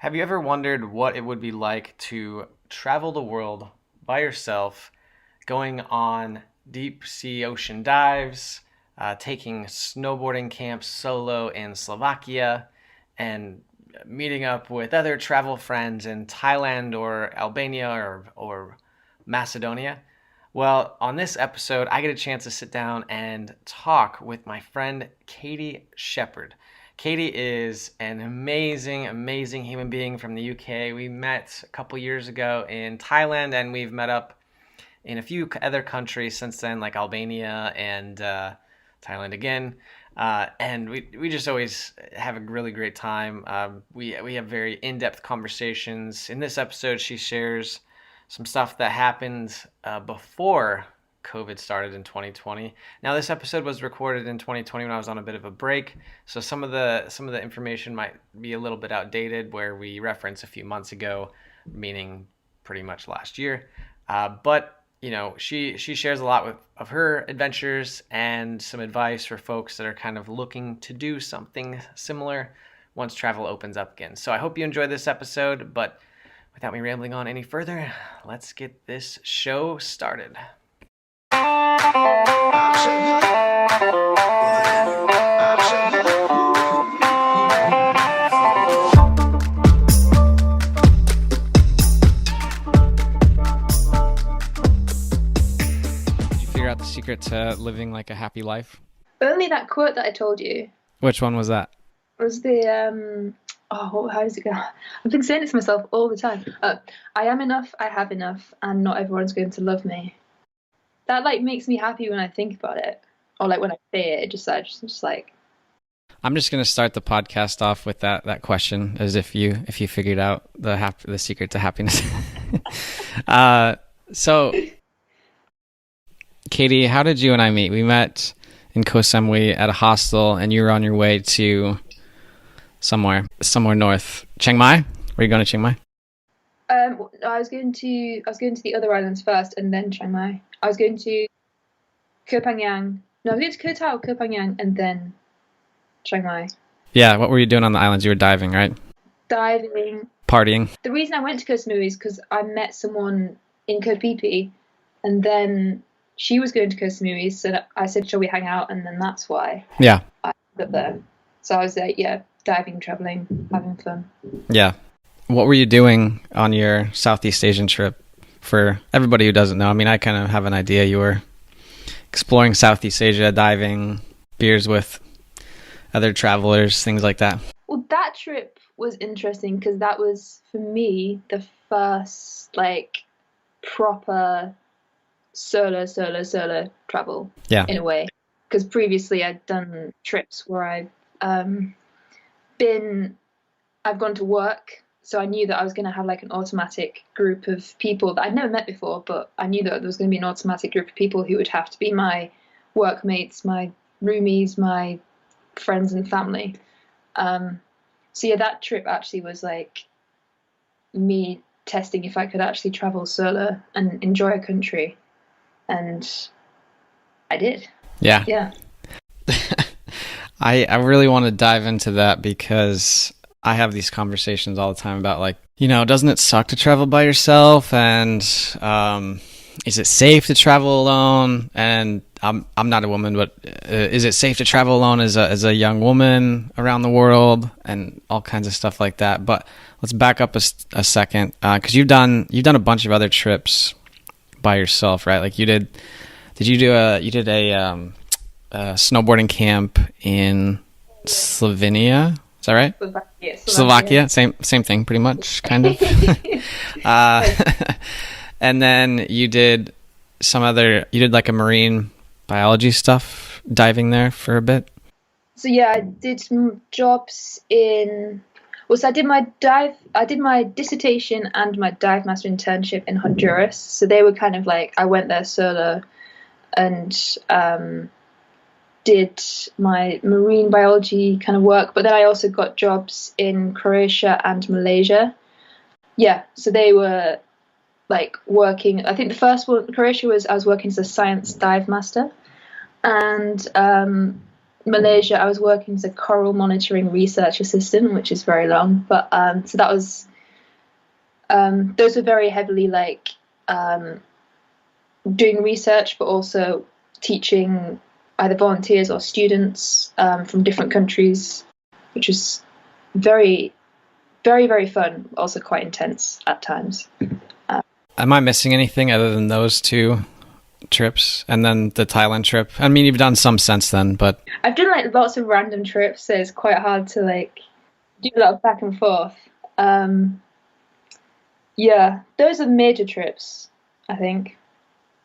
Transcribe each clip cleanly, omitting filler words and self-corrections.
Have you ever wondered what it would be like to travel the world by yourself, going on deep sea ocean dives, taking snowboarding camps solo in Slovakia, and meeting up with other travel friends in Thailand or Albania or Macedonia? Well, on this episode, I get a chance to sit down and talk with my friend Katie Shepherd. Katie is an amazing, amazing human being from the UK. We met a couple years ago in Thailand, and we've met up in a few other countries since then, like Albania and Thailand again. And we just always have a really great time. We have very in-depth conversations. In this episode, she shares some stuff that happened before COVID started in 2020. Now, this episode was recorded in 2020 when I was on a bit of a break, so some of the information might be a little bit outdated, where we reference a few months ago, meaning pretty much last year. But she shares a lot of her adventures and some advice for folks that are kind of looking to do something similar once travel opens up again. So I hope you enjoy this episode, but without me rambling on any further, let's get this show started. The secret to living like a happy life? Only that quote that I told you. Which one was that? It was the how does it go? I've been saying it to myself all the time. I am enough, I have enough, and not everyone's going to love me. That makes me happy when I think about it, or when I say it. Just like. I'm just gonna start the podcast off with that question, as if you figured out the secret to happiness. So. Katie, how did you and I meet? We met in Koh Samui at a hostel, and you were on your way to somewhere north. Chiang Mai? Were you going to Chiang Mai? I was going to the other islands first, and then Chiang Mai. I was going to Koh Phangan. No, I was going to Koh Tao, Koh Phangan, and then Chiang Mai. Yeah, what were you doing on the islands? You were diving, right? Diving. Partying. The reason I went to Koh Samui is because I met someone in Koh Phi Phi, and then she was going to Koh Samui, so I said, shall we hang out? And then that's why I got there. So I was there, diving, traveling, having fun. Yeah. What were you doing on your Southeast Asian trip? For everybody who doesn't know, I mean, I kind of have an idea. You were exploring Southeast Asia, diving, beers with other travelers, things like that. Well, that trip was interesting because that was, for me, the first, proper solo travel in a way, because previously I'd done trips where I've gone to work, so I knew that I was going to have an automatic group of people that I'd never met before, but I knew that there was going to be an automatic group of people who would have to be my workmates, my roomies, my friends and family. So that trip actually was me testing if I could actually travel solo and enjoy a country. And I did. Yeah. I really want to dive into that because I have these conversations all the time about doesn't it suck to travel by yourself? And is it safe to travel alone? And I'm not a woman, but is it safe to travel alone as a young woman around the world and all kinds of stuff like that? But let's back up a second, because you've done a bunch of other trips by yourself, right? You did a snowboarding camp in Slovenia, is that right? Slovakia. Same thing, pretty much, kind of. And then you did a marine biology stuff, diving there for a bit. So I did some jobs so I did my dissertation and my dive master internship in Honduras. So they were kind of I went there solo and did my marine biology kind of work. But then I also got jobs in Croatia and Malaysia. Yeah, so they were working. I think the first one, Croatia, I was working as a science dive master. And Malaysia, I was working as a coral monitoring research assistant, which is very long. But so that was those were very heavily like doing research, but also teaching either volunteers or students from different countries, which is very, very, very fun. Also quite intense at times. Am I missing anything other than those two trips and then the Thailand trip? I mean, you've done some since then, but I've done like lots of random trips, so it's quite hard to like do a lot of back and forth. Yeah, those are major trips, I think,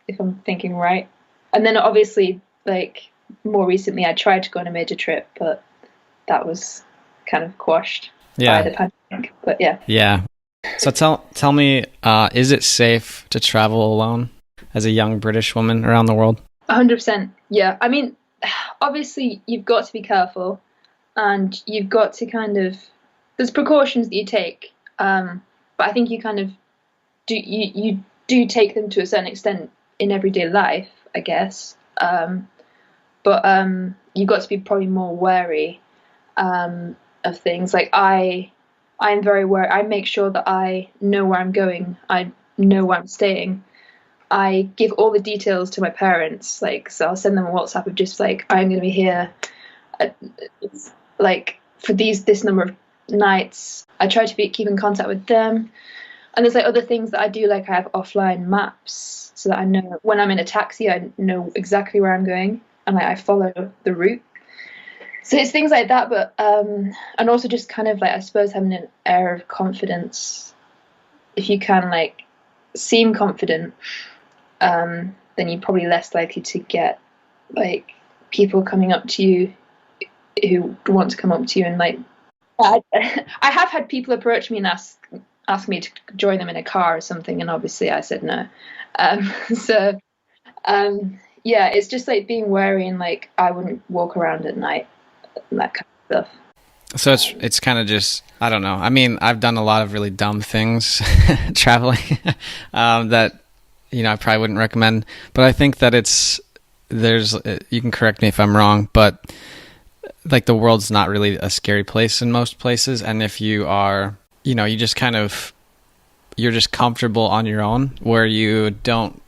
if I'm thinking right. And then obviously, like more recently, I tried to go on a major trip, but that was kind of quashed by the pandemic. But yeah. Yeah. So tell me, is it safe to travel alone as a young British woman around the world? 100%. Yeah. I mean, obviously, you've got to be careful, and you've got to kind of there's precautions that you take, but I think you kind of you do take them to a certain extent in everyday life, I guess. But you've got to be probably more wary of things. Like I'm very wary. I make sure that I know where I'm going. I know where I'm staying. I give all the details to my parents. Like, so I'll send them a WhatsApp of just like, I'm going to be here, it's like for this number of nights. I try to keep in contact with them. And there's like other things that I do, like I have offline maps so that I know when I'm in a taxi, I know exactly where I'm going, and like I follow the route. So it's things like that, but and also just kind of like I suppose having an air of confidence. If you can like seem confident, then you're probably less likely to get like people coming up to you who want to come up to you and like. I have had people approach me and ask me to join them in a car or something, and obviously I said no. So yeah, it's just like being wary, and like I wouldn't walk around at night and that kind of stuff. So it's kind of just, I don't know. I mean, I've done a lot of really dumb things traveling that, you know, I probably wouldn't recommend. But I think that you can correct me if I'm wrong, but like the world's not really a scary place in most places. And if you are, you know, you're just comfortable on your own, where you don't,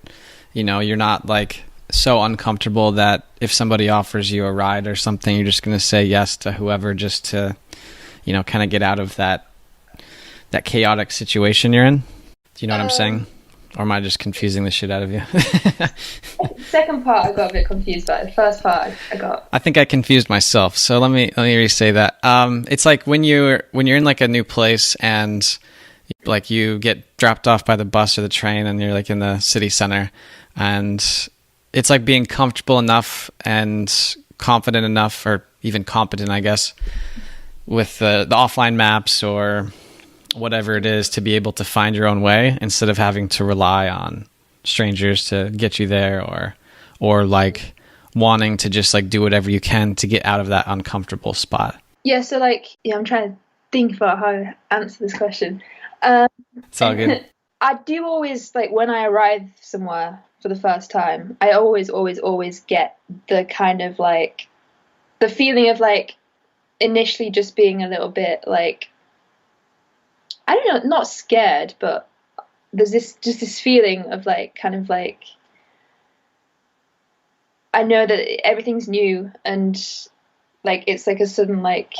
you know, you're not like so uncomfortable that if somebody offers you a ride or something, you're just going to say yes to whoever just to, you know, kind of get out of that chaotic situation you're in. Do you know what I'm saying? Or am I just confusing the shit out of you? Second part I got a bit confused by. The first part I think I confused myself. So let me re-say that. It's like when you're in like a new place and like you get dropped off by the bus or the train and you're like in the city center, and it's like being comfortable enough and confident enough, or even competent, I guess, with the offline maps or whatever it is, to be able to find your own way instead of having to rely on strangers to get you there, or like wanting to just like do whatever you can to get out of that uncomfortable spot. Yeah, so like, yeah, I'm trying to think about how to answer this question. It's all good. I do always, like, when I arrive somewhere for the first time, I always get the kind of like the feeling of like initially just being a little bit like, I don't know, not scared, but there's this feeling of like kind of like I know that everything's new, and like it's like a sudden like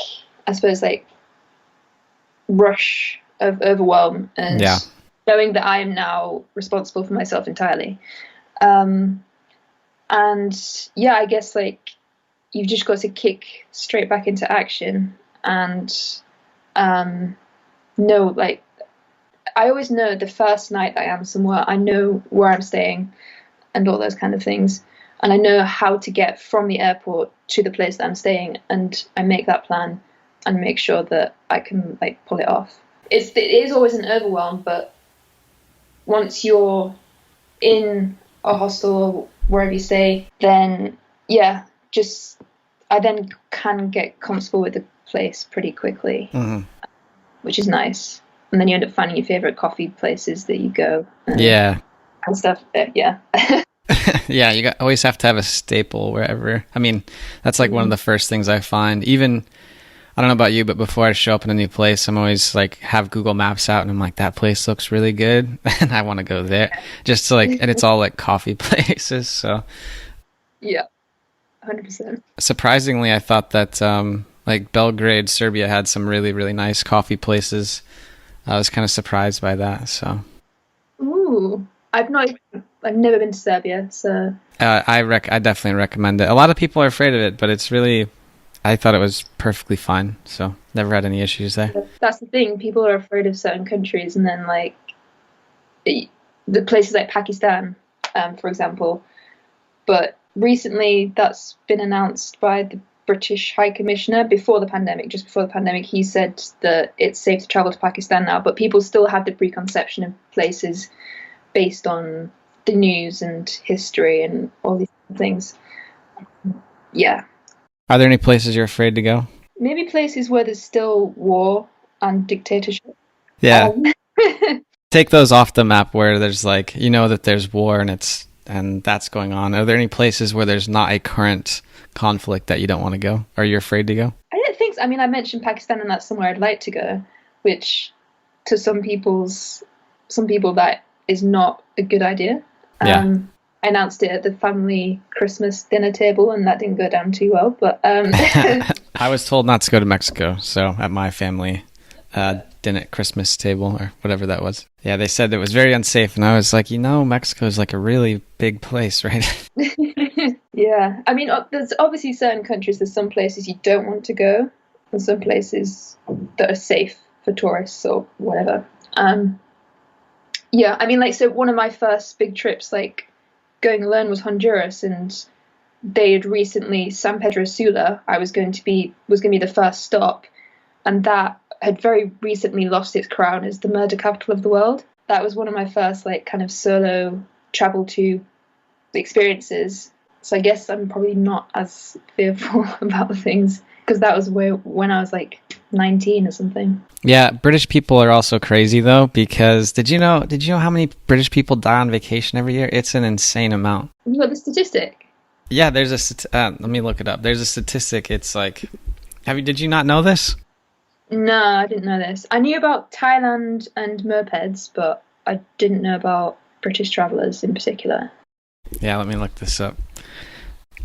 I suppose like rush of overwhelm, and knowing that I am now responsible for myself entirely. And yeah, I guess like you've just got to kick straight back into action and know, like, I always know the first night that I am somewhere, I know where I'm staying and all those kind of things. And I know how to get from the airport to the place that I'm staying, and I make that plan and make sure that I can like pull it off. It is always an overwhelm, but once you're in a hostel or wherever you stay, then yeah, I then can get comfortable with the place pretty quickly, which is nice. And then you end up finding your favorite coffee places that you go. And stuff. Yeah. Yeah, always have to have a staple wherever. I mean, that's like one of the first things I find. Even, I don't know about you, but before I show up in a new place, I'm always like, have Google Maps out and I'm like, that place looks really good and I want to go there. Just to like, and it's all like coffee places. So Yeah, 100%. surprisingly, I thought that like Belgrade, Serbia had some really, really nice coffee places. I was kind of surprised by that. So Ooh, I've never been to Serbia, so I definitely recommend it. A lot of people are afraid of it, but it's really, I thought it was perfectly fine. So never had any issues there. that's the thing. People are afraid of certain countries, and then like the places like Pakistan, for example. But recently, that's been announced by the British High Commissioner before the pandemic. Just before the pandemic, he said that it's safe to travel to Pakistan now, but people still have the preconception of places based on the news and history and all these things. Yeah. Are there any places you're afraid to go? Maybe places where there's still war and dictatorship. Yeah. Take those off the map where there's like, that there's war and that's going on. Are there any places where there's not a current conflict that you don't want to go? Or you're afraid to go? I don't think so. I mean, I mentioned Pakistan and that's somewhere I'd like to go, which to some people that is not a good idea. Yeah. I announced it at the family Christmas dinner table and that didn't go down too well, but I was told not to go to Mexico, so at my family dinner Christmas table or whatever that was. Yeah, they said it was very unsafe, and I was like, Mexico is like a really big place, right? Yeah, I mean, there's obviously certain countries, there's some places you don't want to go, and some places that are safe for tourists or whatever. Yeah, I mean, like, so one of my first big trips, like, going alone was Honduras, and they had recently, San Pedro Sula, was going to be the first stop, and that had very recently lost its crown as the murder capital of the world. That was one of my first, like, kind of solo travel to experiences. So I guess I'm probably not as fearful about things because that was when I was like 19 or something. Yeah, British people are also crazy though, because did you know how many British people die on vacation every year? It's an insane amount. You got the statistic? Yeah, there's let me look it up. There's a statistic. It's like, did you not know this? No, I didn't know this. I knew about Thailand and mopeds, but I didn't know about British travellers in particular. Yeah, let me look this up.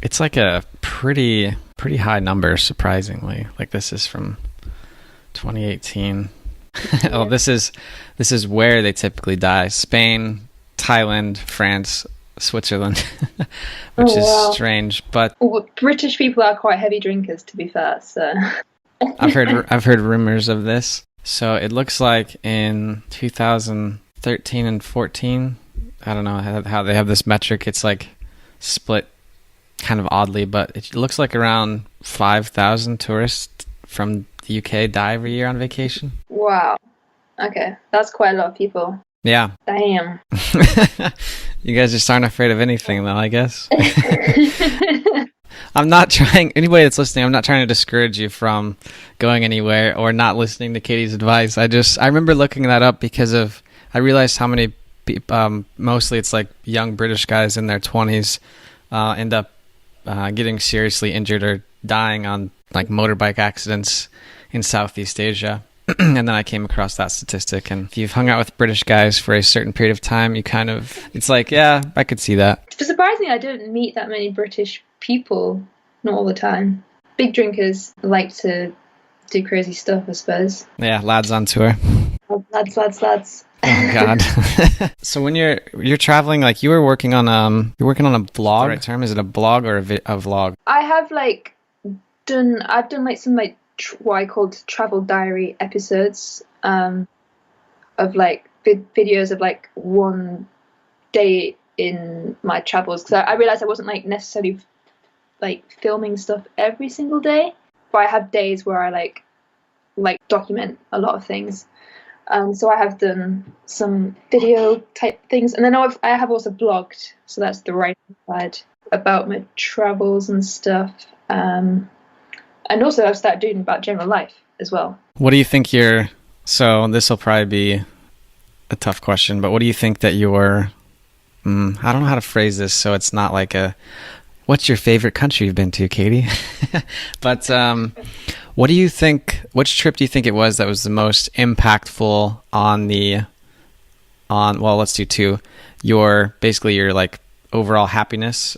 It's like a pretty high number, surprisingly. Like this is from 2018. Yeah. Oh, this is where they typically die: Spain, Thailand, France, Switzerland, which is strange. But British people are quite heavy drinkers, to be fair. So I've heard rumors of this. So it looks like in 2013 and 14. I don't know how they have this metric. It's like split kind of oddly, but it looks like around 5,000 tourists from the UK die every year on vacation. Wow. Okay. That's quite a lot of people. Yeah. Damn. You guys just aren't afraid of anything though, I guess. I'm not trying, anybody that's listening, I'm not trying to discourage you from going anywhere or not listening to Katie's advice. I remember looking that up because I realized how many mostly it's like young British guys in their 20s end up getting seriously injured or dying on like motorbike accidents in Southeast Asia. And then I came across that statistic, and if you've hung out with British guys for a certain period of time, it's like, yeah, I could see that. Surprisingly, I don't meet that many British people, not all the time. Big drinkers like to do crazy stuff, I suppose. Yeah, lads on tour. Lads. Oh God! So when you're traveling, like you're working on a vlog. Right term, is it a blog or a vlog? I have I've done like some like what I called travel diary episodes of like videos of like one day in my travels, because I realized I wasn't like necessarily like filming stuff every single day, but I have days where I like document a lot of things. So I have done some video type things, and then I have also blogged, so that's the writing side about my travels and stuff. And also I've started doing about general life as well. What do you think so this will probably be a tough question, but what do you think that your I don't know how to phrase this so it's not like what's your favorite country you've been to, Katie? But what do you think, which trip do you think it was that was the most impactful well, let's do two, your like overall happiness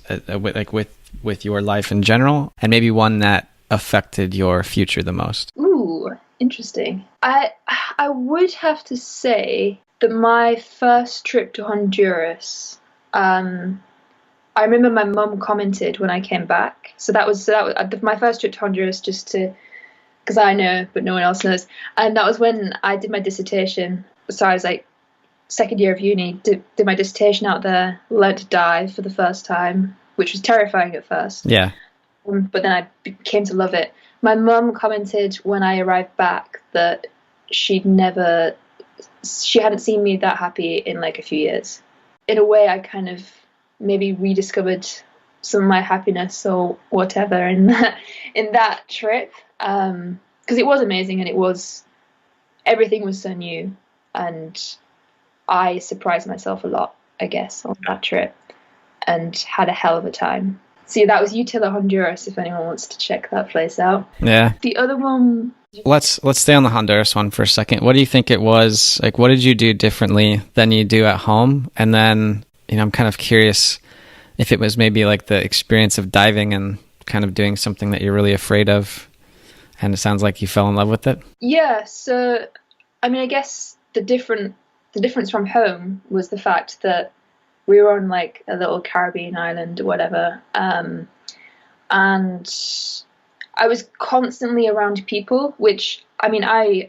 with your life in general, and maybe one that affected your future the most? Ooh, interesting. I would have to say that my first trip to Honduras, I remember my mum commented when I came back. So that was my first trip to Honduras, because I know, but no one else knows. And that was when I did my dissertation. So I was like second year of uni, did my dissertation out there, learned to dive for the first time, which was terrifying at first. Yeah. But then I came to love it. My mum commented when I arrived back that she hadn't seen me that happy in like a few years. In a way, I kind of maybe rediscovered some of my happiness or whatever in that trip, because it was amazing, and everything was so new, and I surprised myself a lot, I guess, on that trip, and had a hell of a time. So yeah, that was Utila, Honduras, if anyone wants to check that place out. Yeah. The other one... Let's stay on the Honduras one for a second. What do you think it was? Like, what did you do differently than you do at home? And then, I'm kind of curious if it was maybe like the experience of diving and kind of doing something that you're really afraid of, and it sounds like you fell in love with it. Yeah, so, I guess the difference from home was the fact that we were on like a little Caribbean island or whatever, and I was constantly around people, which, I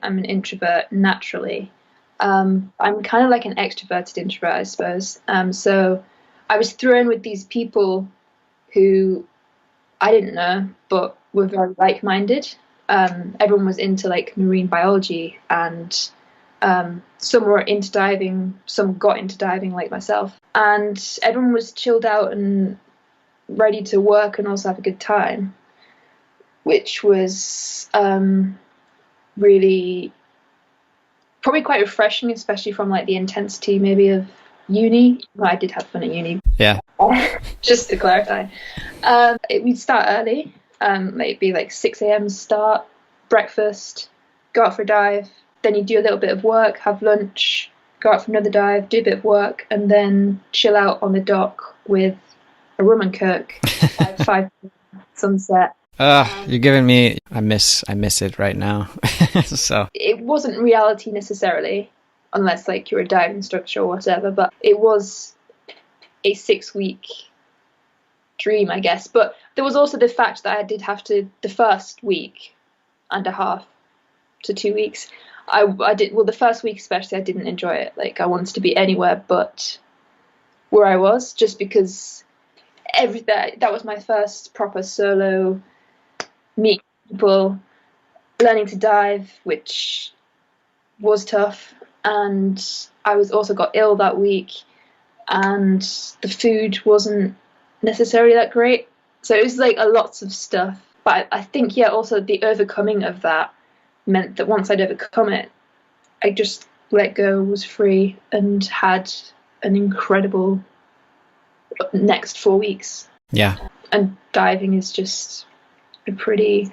am an introvert naturally. I'm kind of like an extroverted introvert, I suppose. So I was thrown with these people who I didn't know, but were very like-minded. Everyone was into like marine biology, and some were into diving, some got into diving like myself. And everyone was chilled out and ready to work and also have a good time, which was really probably quite refreshing, especially from like the intensity maybe of uni. Well, I did have fun at uni. Yeah. Just to clarify. We'd start early. It'd be like 6 a.m. start, breakfast, go out for a dive. Then you do a little bit of work, have lunch, go out for another dive, do a bit of work, and then chill out on the dock with a rum and coke at 5 sunset. You're giving me, I miss it right now. So it wasn't reality necessarily, unless like you're a dive instructor or whatever, but it was a 6-week dream, I guess. But there was also the fact that I did have to, the first week and a half to 2 weeks, I did, well, the first week especially, I didn't enjoy it. Like, I wanted to be anywhere but where I was, just because that was my first proper solo meet people, learning to dive, which was tough. And I was also got ill that week, and the food wasn't necessarily that great. So it was like a lots of stuff. But I think, yeah, also the overcoming of that meant that once I'd overcome it, I just let go, was free, and had an incredible next 4 weeks. Yeah. And diving is just a pretty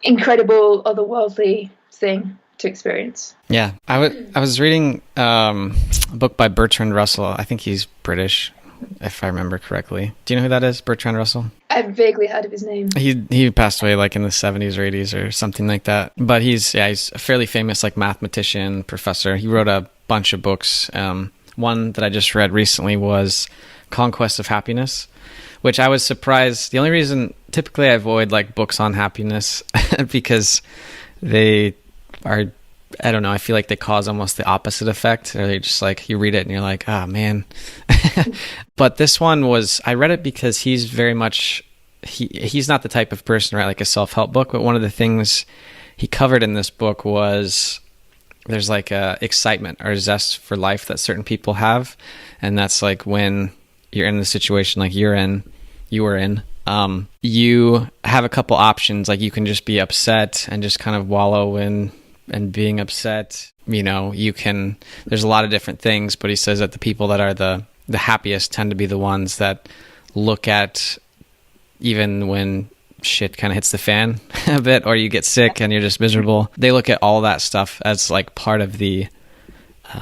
incredible, otherworldly thing to experience. Yeah. I was reading a book by Bertrand Russell. I think he's British, if I remember correctly. Do you know who that is, Bertrand Russell? I've vaguely heard of his name. He passed away like in the 70s or 80s or something like that. But he's a fairly famous like mathematician, professor. He wrote a bunch of books. One that I just read recently was Conquest of Happiness, which I was surprised. The only reason typically I avoid like books on happiness because they are, I don't know, I feel like they cause almost the opposite effect. Or they just like, you read it and you're like, oh man. But this one I read it because he's very much, he's not the type of person to write like a self-help book, but one of the things he covered in this book was there's like a excitement or zest for life that certain people have. And that's like when you're in the situation like you were in, you have a couple options. Like you can just be upset and just kind of wallow in and being upset, there's a lot of different things, but he says that the people that are the happiest tend to be the ones that look at, even when shit kind of hits the fan a bit, or you get sick and you're just miserable, they look at all that stuff as like part of the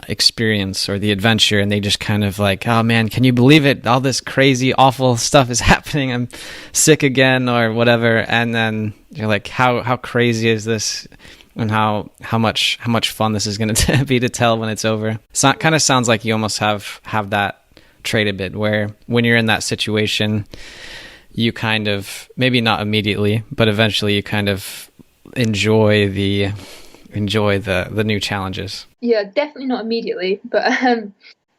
experience or the adventure, and they just kind of like, oh man, can you believe it, all this crazy awful stuff is happening, I'm sick again or whatever. And then you're like, how crazy is this, and how much fun this is going to be to tell when it's over. So it kind of sounds like you almost have that trait a bit, where when you're in that situation, you kind of, maybe not immediately, but eventually you kind of enjoy the new challenges. Yeah, definitely not immediately, but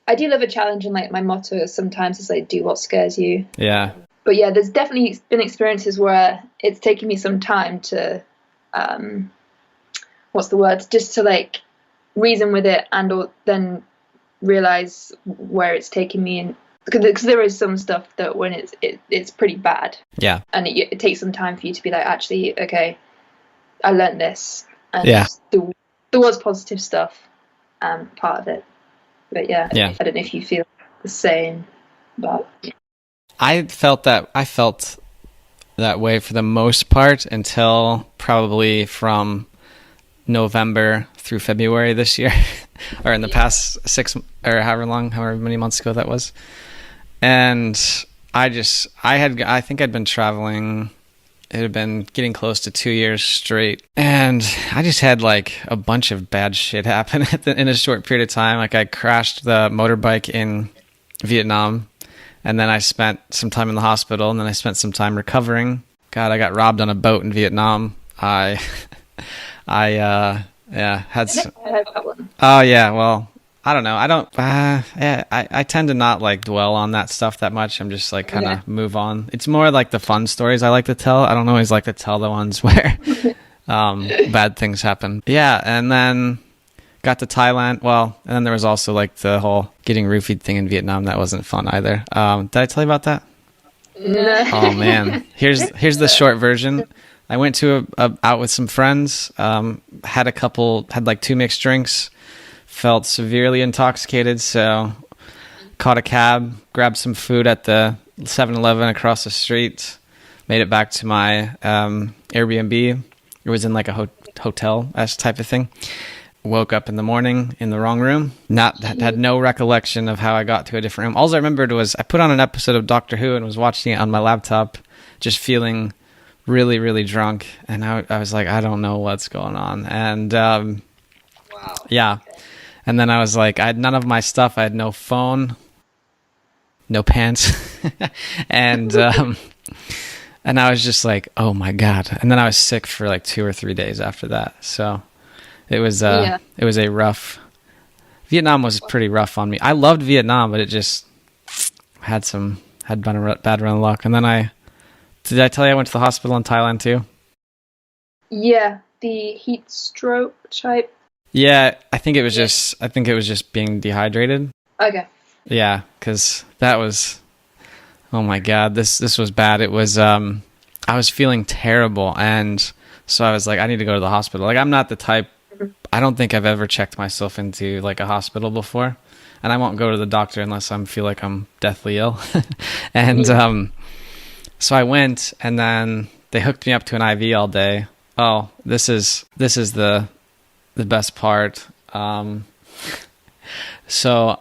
I do love a challenge, and like my motto sometimes is like, do what scares you. Yeah. But yeah, there's definitely been experiences where it's taken me some time to just to like reason with it, and or then realize where it's taken me, and because there is some stuff that when it's pretty bad. Yeah. And it takes some time for you to be like, actually, okay, I learned this. And yeah. There was positive stuff, part of it. But yeah, I don't know if you feel the same, but I felt that way for the most part until probably from November through February this year, or in the past 6 or however many months ago that was. And I think I'd been traveling. It had been getting close to 2 years straight. And I just had like a bunch of bad shit happen in a short period of time. Like I crashed the motorbike in Vietnam, and then I spent some time in the hospital, and then I spent some time recovering. God, I got robbed on a boat in Vietnam. I had some... Oh yeah, well, I don't know. I tend to not like dwell on that stuff that much. I'm just like kind of move on. It's more like the fun stories I like to tell. I don't always like to tell the ones where bad things happen. Yeah, and then got to Thailand. Well, and then there was also like the whole getting roofied thing in Vietnam. That wasn't fun either. Did I tell you about that? No. Oh man, here's the short version. I went to out with some friends. Had like 2 mixed drinks. Felt severely intoxicated, so caught a cab, grabbed some food at the 7-Eleven across the street, made it back to my Airbnb. It was in like a hotel-esque type of thing. Woke up in the morning in the wrong room. Had no recollection of how I got to a different room. All I remembered was I put on an episode of Doctor Who and was watching it on my laptop, just feeling really, really drunk. And I was like, I don't know what's going on. And wow. Yeah. And then I was like, I had none of my stuff. I had no phone, no pants. and I was just like, oh my God. And then I was sick for like 2 or 3 days after that. So it was a rough, Vietnam was pretty rough on me. I loved Vietnam, but it just had been a bad run of luck. And then did I tell you I went to the hospital in Thailand too? Yeah, the heat stroke type. Yeah, I think it was just being dehydrated. Okay. Yeah, because that was, oh my God, this was bad. It was, I was feeling terrible, and so I was like, I need to go to the hospital. Like, I'm not the type, I don't think I've ever checked myself into like a hospital before, and I won't go to the doctor unless I feel like I'm deathly ill. And so I went, and then they hooked me up to an IV all day. Oh, this is the best part. So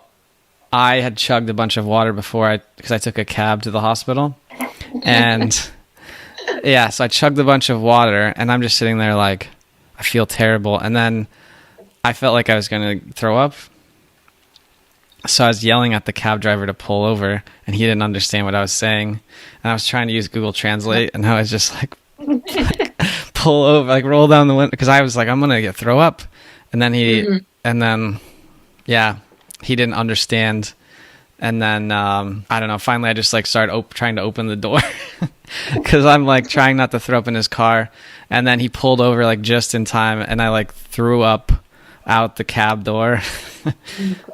I had chugged a bunch of water because I took a cab to the hospital, and yeah, so I chugged a bunch of water, and I'm just sitting there like, I feel terrible, and then I felt like I was going to throw up. So I was yelling at the cab driver to pull over, and he didn't understand what I was saying, and I was trying to use Google Translate, and I was just like pull over, like roll down the window, because I was like, I'm gonna throw up. And then he didn't understand. And then I don't know, finally I just like started trying to open the door because I'm like trying not to throw up in his car. And then he pulled over like just in time, and I like threw up out the cab door.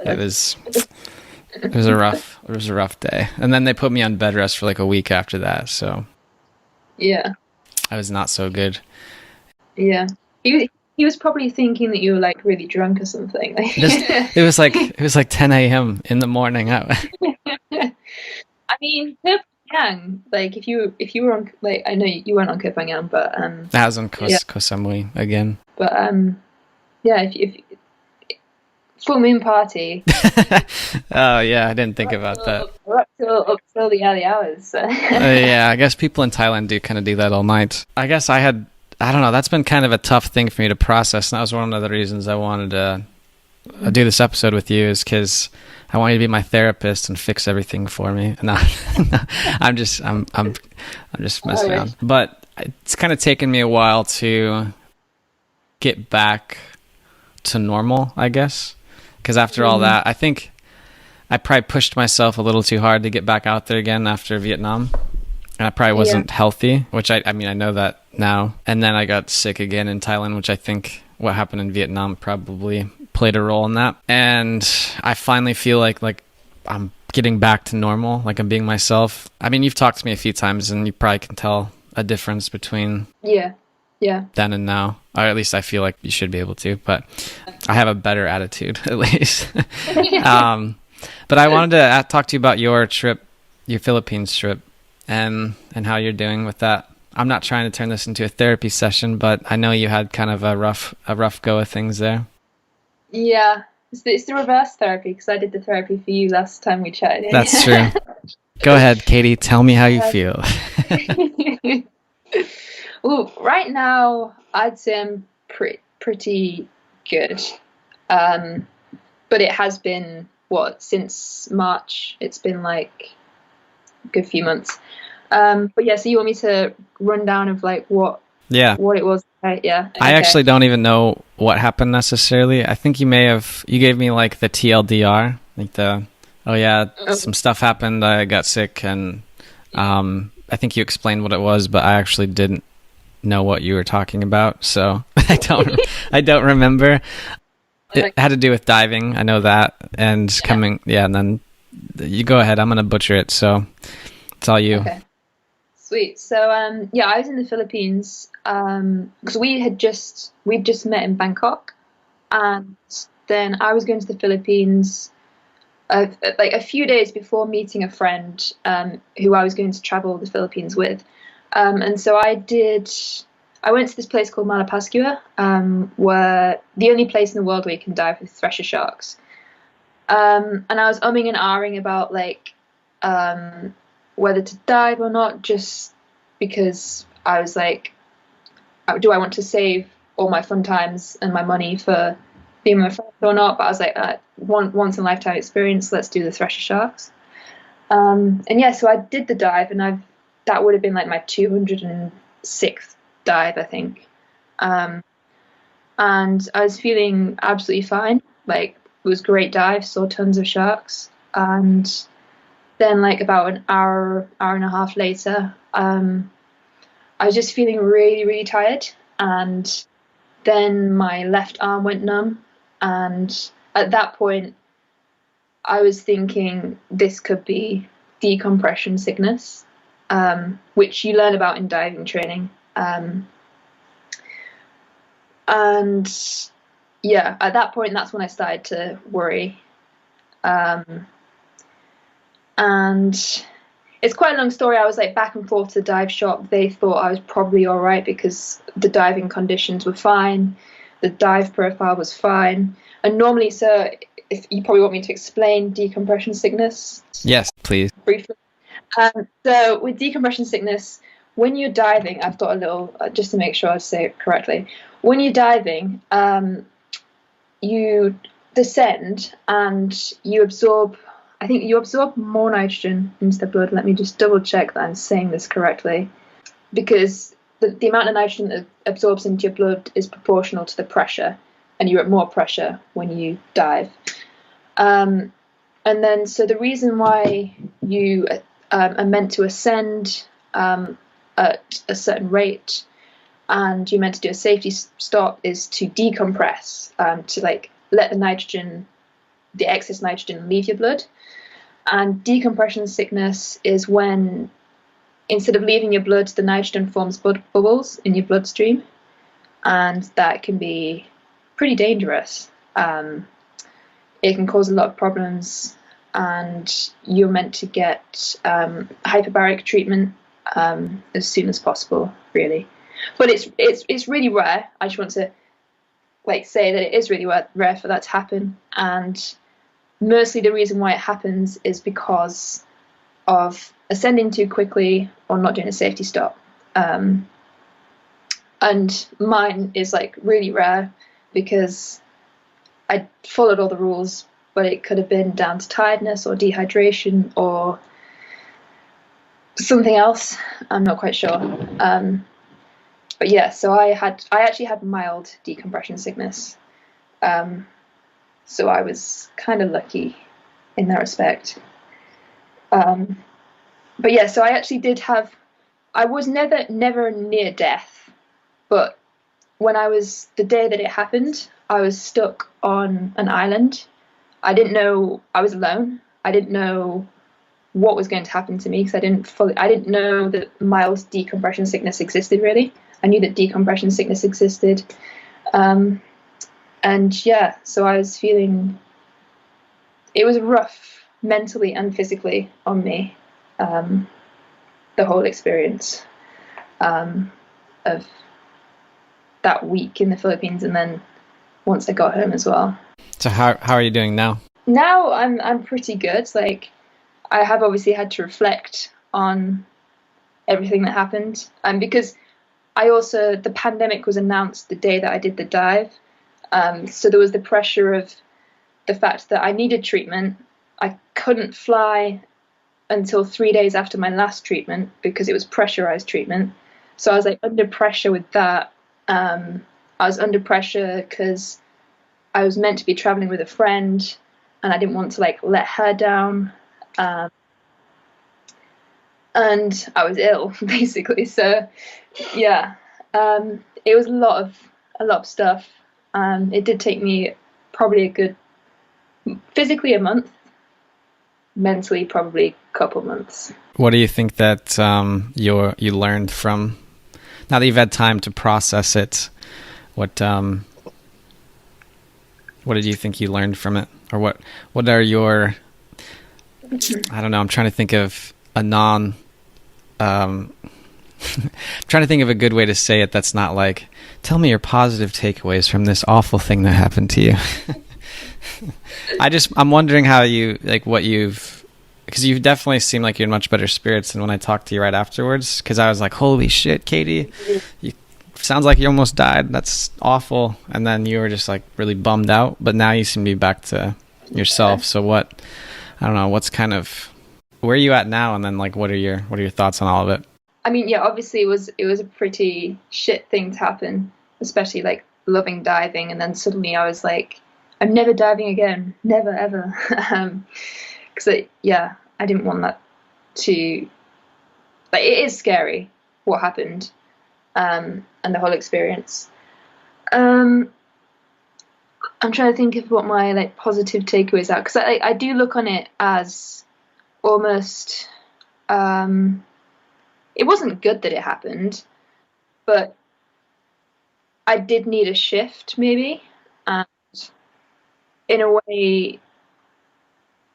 It was a rough day. And then they put me on bed rest for like a week after that, so yeah, I was not so good. Yeah, he He was probably thinking that you were like really drunk or something. It was like 10 a.m. in the morning. I mean, Koh Phangan, like if you were on, like, I know you weren't on Koh Phangan, but I was on Koh yeah. Samui again. But yeah, if full moon party. Oh yeah, I didn't think about that. Up till the early hours. So. Yeah, I guess people in Thailand do that all night. I guess I don't know, that's been kind of a tough thing for me to process, and that was one of the reasons I wanted to do this episode with you, is because I want you to be my therapist and fix everything for me. No, I'm just messing around. But it's kind of taken me a while to get back to normal, I guess. Because after all that, I think I probably pushed myself a little too hard to get back out there again after Vietnam. And I probably wasn't healthy, which I mean, I know that now. And then I got sick again in Thailand, which I think what happened in Vietnam probably played a role in that. And I finally feel like I'm getting back to normal, like I'm being myself. I mean, you've talked to me a few times and you probably can tell a difference between then and now. Or at least I feel like you should be able to, but I have a better attitude at least. But I wanted to talk to you about your trip, your Philippines trip, and how you're doing with that. I'm not trying to turn this into a therapy session, but I know you had kind of a rough go of things there. Yeah, it's the reverse therapy, because I did the therapy for you last time we chatted. That's true. Go ahead, Katie. Tell me how you feel. Well, right now I'd say I'm pretty good, but it has been since March. It's been like a good few months. But yeah, so you want me to run down of like what it was? Right? Yeah. Okay. I actually don't even know what happened necessarily. I think you gave me like the TLDR, like some stuff happened. I got sick, and I think you explained what it was, but I actually didn't know what you were talking about, so I don't remember. It had to do with diving, I know that, and and then you go ahead. I'm gonna butcher it, so it's all you. Okay. Sweet. So I was in the Philippines because we'd just met in Bangkok, and then I was going to the Philippines like a few days before meeting a friend who I was going to travel the Philippines with. And so I went to this place called Malapascua, where the only place in the world where you can dive with thresher sharks. And I was umming and ahhing about like whether to dive or not, just because I was like, do I want to save all my fun times and my money for being with my friends or not? But I was like, once in a lifetime experience, let's do the thresher sharks. So I did the dive, and that would have been like my 206th dive, I think. And I was feeling absolutely fine. Like, it was a great dive, saw tons of sharks. And then like about an hour and a half later, I was just feeling really, really tired. And then my left arm went numb. And at that point, I was thinking this could be decompression sickness. Which you learn about in diving training. At that point, that's when I started to worry. And it's quite a long story. I was like back and forth to the dive shop. They thought I was probably all right because the diving conditions were fine. The dive profile was fine. And normally, so if you probably want me to explain decompression sickness. Yes, please. Briefly. So with decompression sickness, when you're diving, I've got a little, just to make sure I say it correctly. When you're diving, you descend and you absorb more nitrogen into the blood. Let me just double check that I'm saying this correctly, because the amount of nitrogen that absorbs into your blood is proportional to the pressure, and you're at more pressure when you dive. And then, so the reason why you are meant to ascend at a certain rate, and you're meant to do a safety stop, is to decompress, to like let the excess nitrogen leave your blood. And decompression sickness is when, instead of leaving your blood, the nitrogen forms bubbles in your bloodstream. and that can be pretty dangerous. It can cause a lot of problems, and you're meant to get hyperbaric treatment as soon as possible, really. But it's really rare. I just want to say that it is really rare for that to happen, and mostly the reason why it happens is because of ascending too quickly or not doing a safety stop. And mine is really rare because I followed all the rules, but it could have been down to tiredness or dehydration or something else. I'm not quite sure. But yeah, so I actually had mild decompression sickness. So I was kind of lucky in that respect. But yeah, so I actually I was never near death, but the day that it happened, I was stuck on an island. I didn't know, I was alone. I didn't know what was going to happen to me because I didn't know that mild decompression sickness existed, really. I knew that decompression sickness existed. And yeah, so I was feeling, it was rough mentally and physically on me, the whole experience of that week in the Philippines, and then once I got home as well. So how are you doing now? Now I'm pretty good. I have obviously had to reflect on everything that happened, and because the pandemic was announced the day that I did the dive, so there was the pressure of the fact that I needed treatment. I couldn't fly until 3 days after my last treatment because it was pressurized treatment. So I was under pressure with that. I was under pressure because I was meant to be traveling with a friend, and I didn't want to let her down. And I was ill, basically. So yeah, it was a lot of stuff. It did take me probably physically a month, mentally probably a couple months. What do you think that you learned from, now that you've had time to process it? What did you think you learned from it, or what are your, I don't know, I'm trying to think of a I'm trying to think of a good way to say it that's not tell me your positive takeaways from this awful thing that happened to you. I'm wondering how you, because you definitely seem like you're in much better spirits than when I talked to you right afterwards, because I was like, holy shit, Katie, you sounds like you almost died. That's awful. And then you were just really bummed out, but now you seem to be back to yourself. So I don't know, where are you at now? And then what are your thoughts on all of it? I mean, yeah, obviously it was a pretty shit thing to happen, especially loving diving. And then suddenly I was I'm never diving again, never, ever. Because I didn't want that to, it is scary what happened, and the whole experience. I'm trying to think of what my positive takeaways are, because I do look on it as almost, it wasn't good that it happened, but I did need a shift maybe, and in a way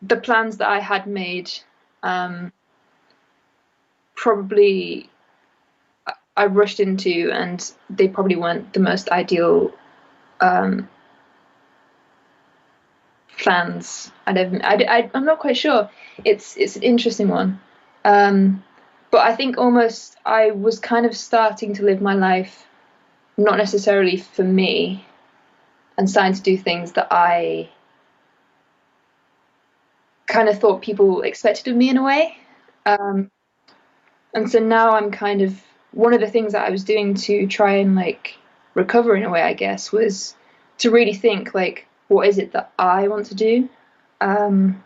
the plans that I had made, probably I rushed into, and they probably weren't the most ideal plans. I'm not quite sure. It's an interesting one, but I think almost I was kind of starting to live my life not necessarily for me, and starting to do things that I kind of thought people expected of me in a way. And so now I'm kind of, one of the things that I was doing to try and recover in a way, I guess, was to really think what is it that I want to do, and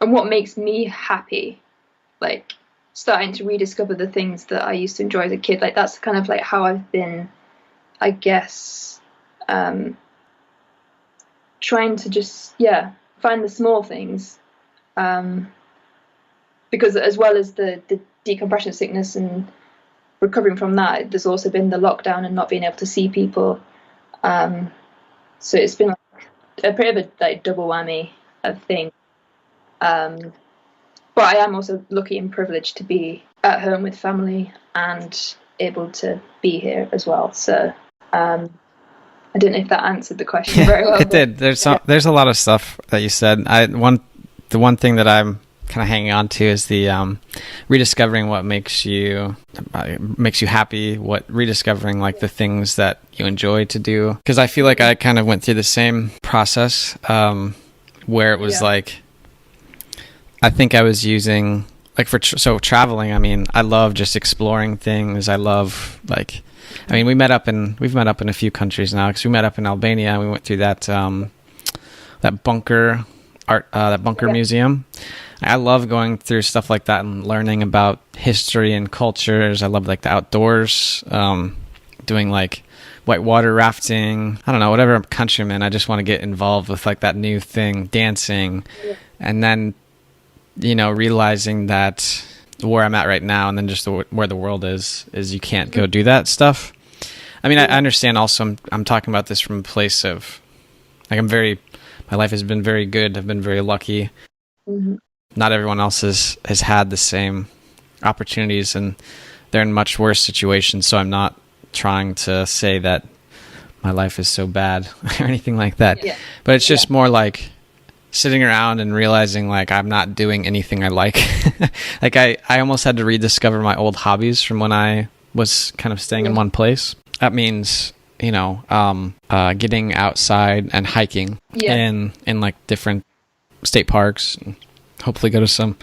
what makes me happy, starting to rediscover the things that I used to enjoy as a kid. That's kind of how I've been, I guess, trying to just find the small things, because as well as the decompression sickness and recovering from that, there's also been the lockdown and not being able to see people. So it's been like a bit of a like double whammy of things. But I am also lucky and privileged to be at home with family and able to be here as well. So I don't know if that answered the question very well. It did. There's a lot of stuff that you said. The one thing that I'm kind of hanging on to is the rediscovering what makes you happy, rediscovering like the things that you enjoy to do. Because I feel like I kind of went through the same process where it was like, I think I was using like so traveling. I mean, I love just exploring things. I love like, I mean, we've met up in a few countries now, because we met up in Albania and we went through that bunker museum. I love going through stuff like that and learning about history and cultures. I love like the outdoors, doing like whitewater rafting. I don't know, whatever country I'm in, I just want to get involved with like that new thing, dancing. And then, you know, realizing that where I'm at right now and then just where the world is you can't go do that stuff. I mean, I understand also I'm talking about this from a place of like my life has been very good. I've been very lucky. Mm-hmm. Not everyone else has had the same opportunities, and they're in much worse situations. So I'm not trying to say that my life is so bad or anything like that. Yeah. But it's just more like sitting around and realizing like I'm not doing anything I like. Like I almost had to rediscover my old hobbies from when I was kind of staying in one place. That means, you know, getting outside and hiking in like different state parks, and hopefully go to some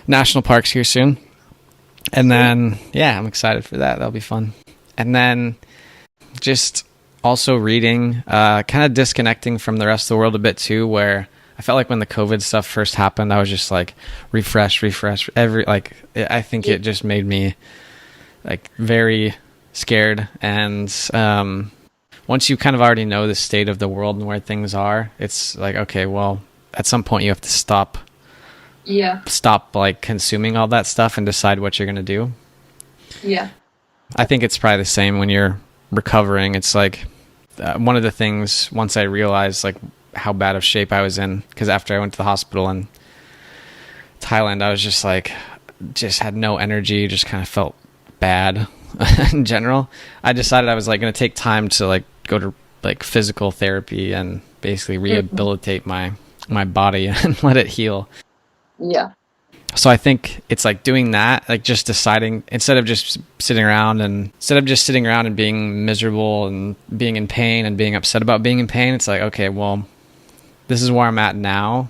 national parks here soon. And then, I'm excited for that. That'll be fun. And then just also reading, kind of disconnecting from the rest of the world a bit too, where I felt like when the COVID stuff first happened, I was just like refresh I think it just made me like very scared. And once you kind of already know the state of the world and where things are, it's like, okay, well, at some point you have to stop like consuming all that stuff and decide what you're going to do. I think it's probably the same when you're recovering. It's like one of the things, once I realized like how bad of shape I was in, because after I went to the hospital in Thailand, I was just like, just had no energy, just kind of felt bad in general. I decided I was like going to take time to like go to like physical therapy and basically rehabilitate my body and let it heal. So I think it's like doing that, like just deciding, instead of just sitting around and being miserable and being in pain and being upset about being in pain, it's like, okay, well, this is where I'm at now.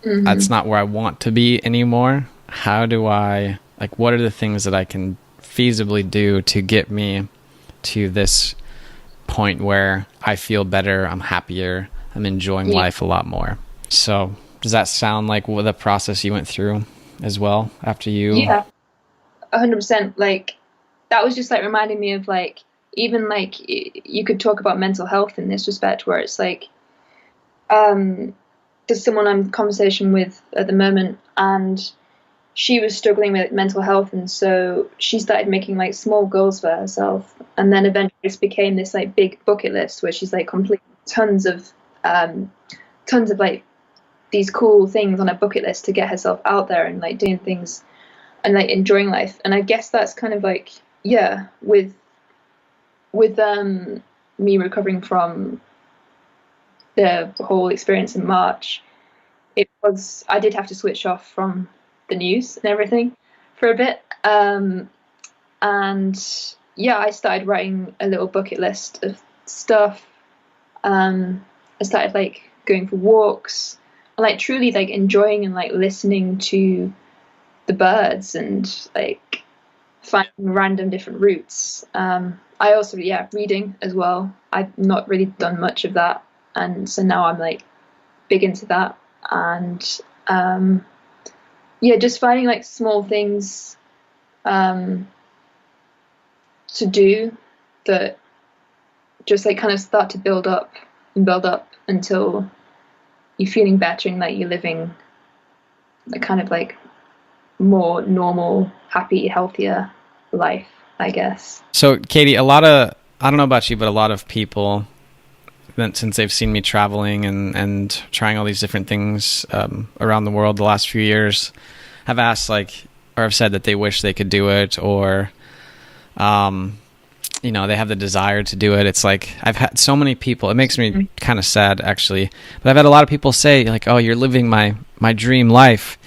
That's not where I want to be anymore. How do I, like, what are the things that I can feasibly do to get me to this point where I feel better, I'm happier, I'm enjoying life a lot more. So does that sound like the process you went through as well after you? 100%. Like that was just like reminding me of like, even like you could talk about mental health in this respect, where it's like there's someone I'm in conversation with at the moment, and she was struggling with mental health, and so she started making like small goals for herself, and then eventually it became this like big bucket list where she's like completing tons of like these cool things on a bucket list to get herself out there and like doing things and like enjoying life. And I guess that's kind of like with me recovering from the whole experience in March, I did have to switch off from the news and everything for a bit, and I started writing a little bucket list of stuff. I started like going for walks and like truly like enjoying and like listening to the birds and like finding random different routes. I also reading as well. I've not really done much of that, and so now I'm like big into that. And just finding like small things to do that just like kind of start to build up until you're feeling better and like you're living a kind of like more normal, happy, healthier life. I guess. So, Katie, I don't know about you, but a lot of people, since they've seen me traveling and trying all these different things around the world the last few years, have asked or have said that they wish they could do it, or they have the desire to do it. It's like I've had so many people. It makes me kind of sad, actually. But I've had a lot of people say, like, "Oh, you're living my dream life,"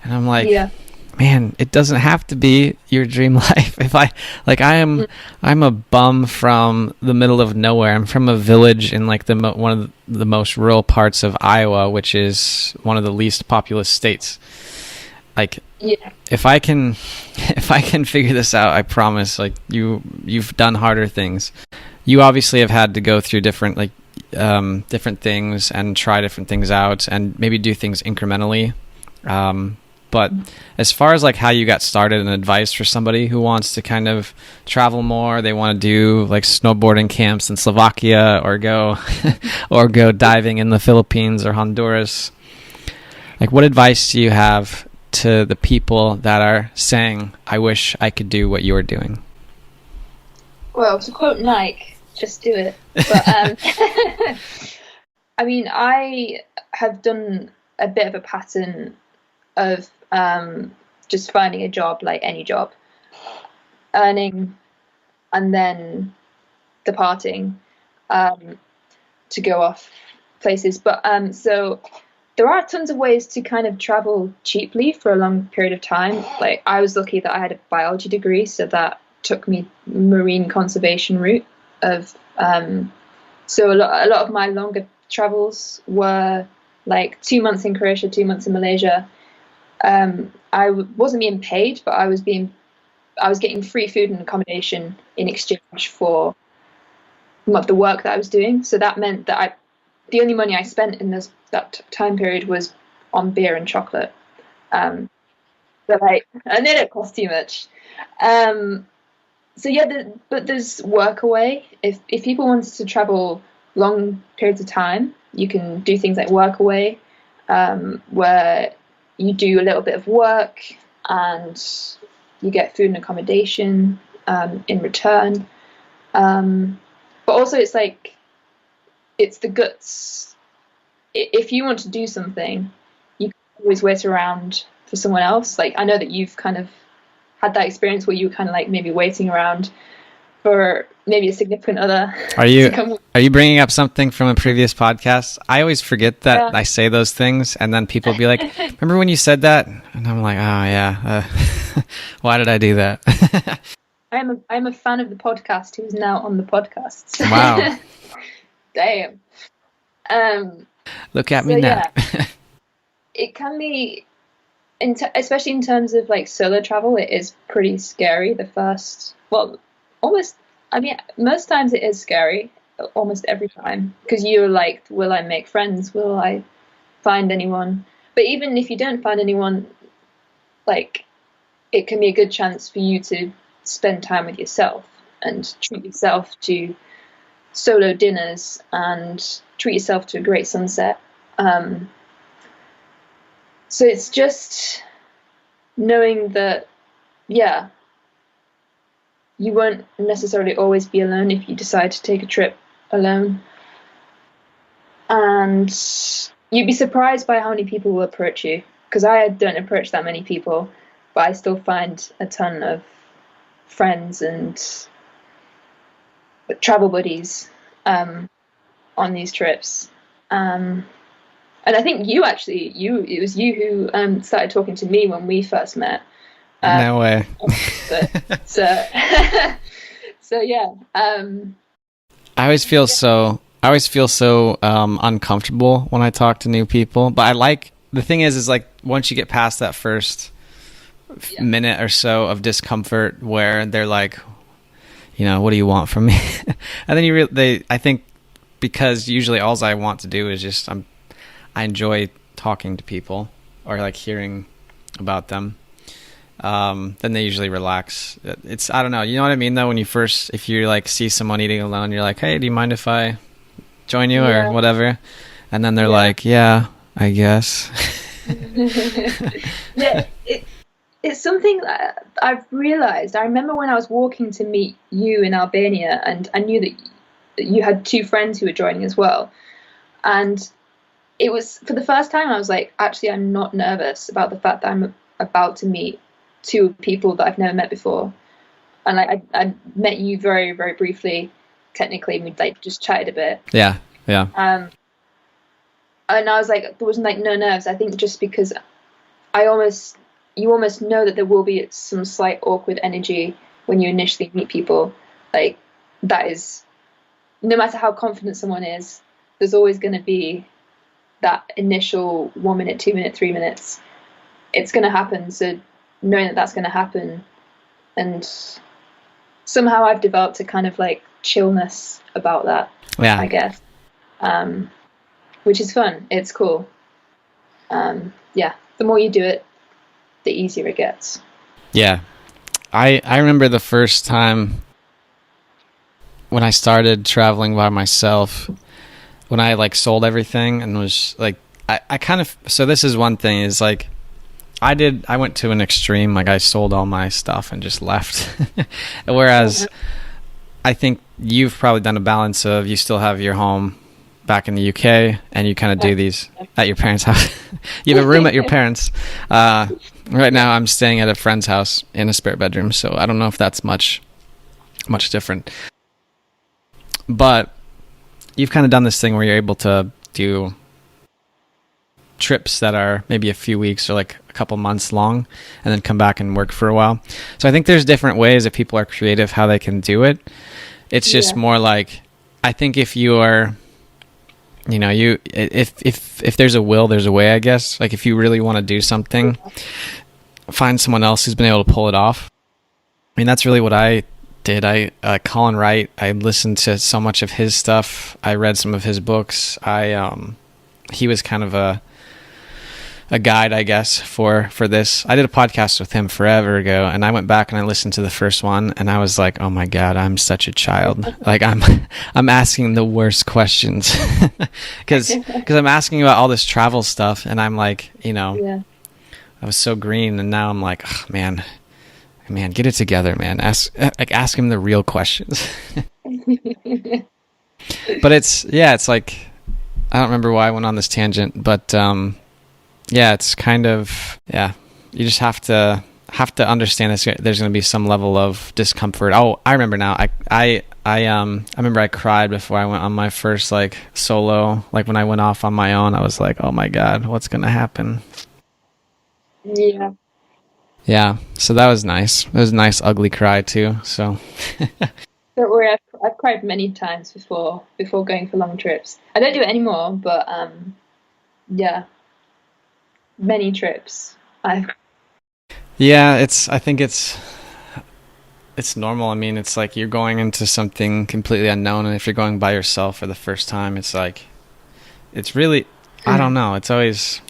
and I'm like, Yeah. man, it doesn't have to be your dream life. If I'm a bum from the middle of nowhere. I'm from a village in like one of the most rural parts of Iowa, which is one of the least populous states. Like, Yeah. if I can figure this out, I promise. Like, you've done harder things. You obviously have had to go through different things and try different things out, and maybe do things incrementally. But as far as like how you got started and advice for somebody who wants to kind of travel more, they want to do like snowboarding camps in Slovakia, or go diving in the Philippines or Honduras. Like, what advice do you have to the people that are saying, "I wish I could do what you're doing"? Well, to quote Nike, just do it. But I mean, I have done a bit of a pattern of just finding a job, like any job, earning, and then departing to go off places. But so there are tons of ways to kind of travel cheaply for a long period of time. Like, I was lucky that I had a biology degree, so that took me marine conservation route of so a lot of my longer travels were like 2 months in Croatia, 2 months in Malaysia. I wasn't being paid, but I was getting free food and accommodation in exchange for the work that I was doing. So that meant that the only money I spent in that time period was on beer and chocolate. And they don't cost too much. So yeah, but there's work away. If people want to travel long periods of time, you can do things like work away, where you do a little bit of work and you get food and accommodation in return. But also, it's like, it's the guts. If you want to do something, you can always wait around for someone else. Like, I know that you've kind of had that experience where you were kind of like maybe waiting around for maybe a significant other. Are you bringing up something from a previous podcast? I always forget that I say those things, and then people be like, "Remember when you said that?" And I'm like, "Oh yeah, why did I do that?" I'm a fan of the podcast who is now on the podcast. Wow. Damn. Look at me now. Yeah, it can be, especially in terms of like solo travel, it is pretty scary. Most times it is scary, almost every time, because you're like, will I make friends? Will I find anyone? But even if you don't find anyone, like, it can be a good chance for you to spend time with yourself and treat yourself to solo dinners and treat yourself to a great sunset. So it's just knowing that, yeah, you won't necessarily always be alone if you decide to take a trip alone. And you'd be surprised by how many people will approach you, because I don't approach that many people, but I still find a ton of friends and travel buddies on these trips. And I think it was you who started talking to me when we first met. No way. So yeah. I always feel so uncomfortable when I talk to new people, but the thing is like, once you get past that first minute or so of discomfort where they're like, what do you want from me? And then I think, because usually all I want to do is just, I enjoy talking to people or like hearing about them. Then they usually relax. I don't know. You know what I mean though? If you like see someone eating alone, you're like, "Hey, do you mind if I join you?" or whatever. And then they're like, "Yeah, I guess." Yeah. it's something that I've realized. I remember when I was walking to meet you in Albania, and I knew that you had two friends who were joining as well. And it was for the first time I was like, actually, I'm not nervous about the fact that I'm about to meet two people that I've never met before. And I met you very, very briefly, technically, and we like just chatted a bit. Yeah, yeah. And I was like, there was like no nerves. I think just because you almost know that there will be some slight awkward energy when you initially meet people. Like that is, no matter how confident someone is, there's always going to be that initial 1 minute, 2 minute, 3 minutes. It's going to happen. So knowing that that's going to happen, and somehow I've developed a kind of like chillness about that. Yeah, I guess, which is fun. It's cool. Yeah, the more you do it, the easier it gets. Yeah. I remember the first time when I started traveling by myself, when I like sold everything and was like, I kind of, so this is one thing is like, I went to an extreme, like I sold all my stuff and just left. Whereas I think you've probably done a balance of you still have your home back in the UK and you kind of do these at your parents' house. You have a room at your parents'. Right now I'm staying at a friend's house in a spare bedroom, so I don't know if that's much different. But you've kind of done this thing where you're able to do trips that are maybe a few weeks or like a couple months long and then come back and work for a while. So I think there's different ways that people are creative how they can do it. It's just more like, I think if you are, you know, if there's a will, there's a way, I guess. Like if you really want to do something, find someone else who's been able to pull it off. I mean, that's really what I did. Colin Wright, I listened to so much of his stuff. I read some of his books. He was kind of a guide, I guess, for this. I did a podcast with him forever ago, and I went back and I listened to the first one, and I was like, oh my God, I'm such a child. Like I'm asking the worst questions because I'm asking about all this travel stuff, and I'm like, you know, I was so green, and now I'm like, oh, man, get it together, man. Ask him the real questions. But it's like, I don't remember why I went on this tangent, but it's kind of, you just have to understand there's going to be some level of discomfort. Oh, I remember now. I remember I cried before I went on my first like solo, like when I went off on my own. I was like, oh my God, what's going to happen? Yeah, so that was nice. It was a nice ugly cry too. So Don't worry, I've cried many times before going for long trips. I don't do it anymore, but many trips. I think it's normal. I mean, it's like you're going into something completely unknown, and if you're going by yourself for the first time, it's like, it's really, I don't know. It's always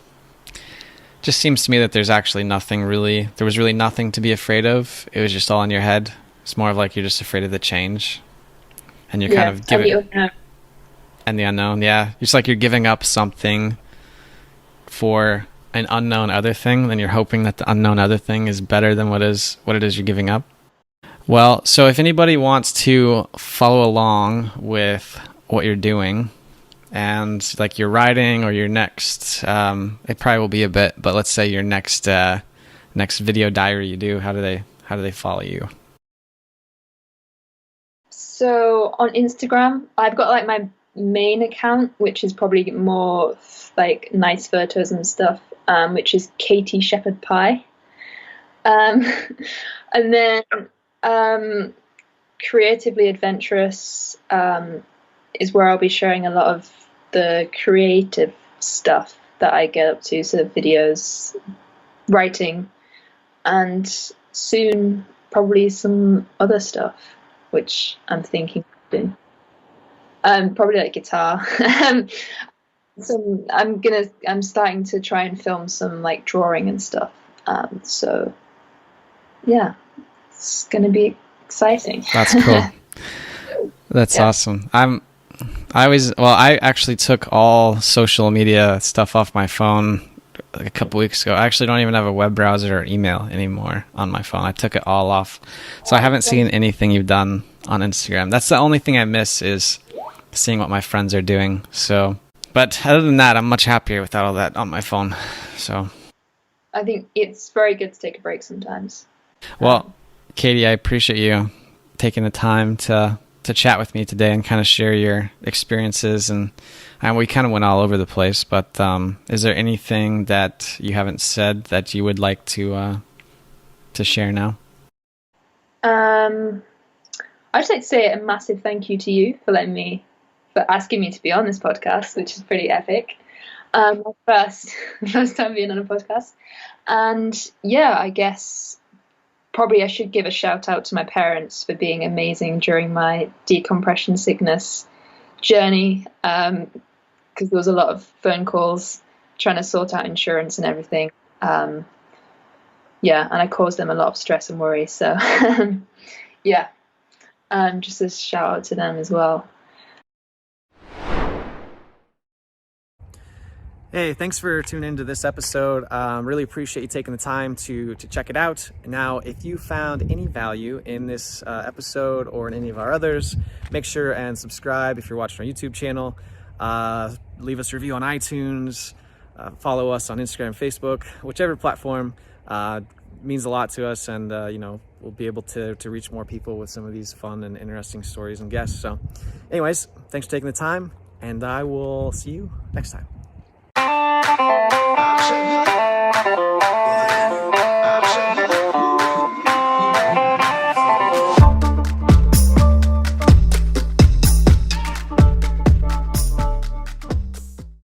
just seems to me that there was really nothing to be afraid of. It was just all in your head. It's more of like you're just afraid of the change, and you're kind of giving and the unknown. Yeah, it's like you're giving up something for an unknown other thing. Then you're hoping that the unknown other thing is better than what it is you're giving up. Well, so if anybody wants to follow along with what you're doing, and like your writing or your next, it probably will be a bit, but let's say your next video diary you do, how do they follow you? So on Instagram, I've got like my main account, which is probably more like nice photos and stuff, which is Katie Shepherd Pie. And then Creatively Adventurous is where I'll be sharing a lot of the creative stuff that I get up to, so videos, writing, and soon probably some other stuff, which I'm thinking of doing. Probably like guitar. So I'm starting to try and film some like drawing and stuff. So yeah, it's gonna be exciting. That's cool. That's awesome. I actually took all social media stuff off my phone like a couple weeks ago. I actually don't even have a web browser or email anymore on my phone. I took it all off. So I haven't seen anything you've done on Instagram. That's the only thing I miss, is seeing what my friends are doing. So, but other than that, I'm much happier without all that on my phone. So I think it's very good to take a break sometimes. Well, Katie, I appreciate you taking the time to chat with me today and kind of share your experiences. And we kind of went all over the place, but is there anything that you haven't said that you would like to share now? I'd just like to say a massive thank you to you for asking me to be on this podcast, which is pretty epic. My first time being on a podcast. And yeah, I guess probably I should give a shout out to my parents for being amazing during my decompression sickness journey, because there was a lot of phone calls trying to sort out insurance and everything. And I caused them a lot of stress and worry. So yeah, just a shout out to them as well. Hey, thanks for tuning into this episode. Really appreciate you taking the time to check it out. Now, if you found any value in this episode or in any of our others, make sure and subscribe if you're watching our YouTube channel. Leave us a review on iTunes. Follow us on Instagram and Facebook. Whichever platform means a lot to us, and we'll be able to reach more people with some of these fun and interesting stories and guests. So anyways, thanks for taking the time, and I will see you next time.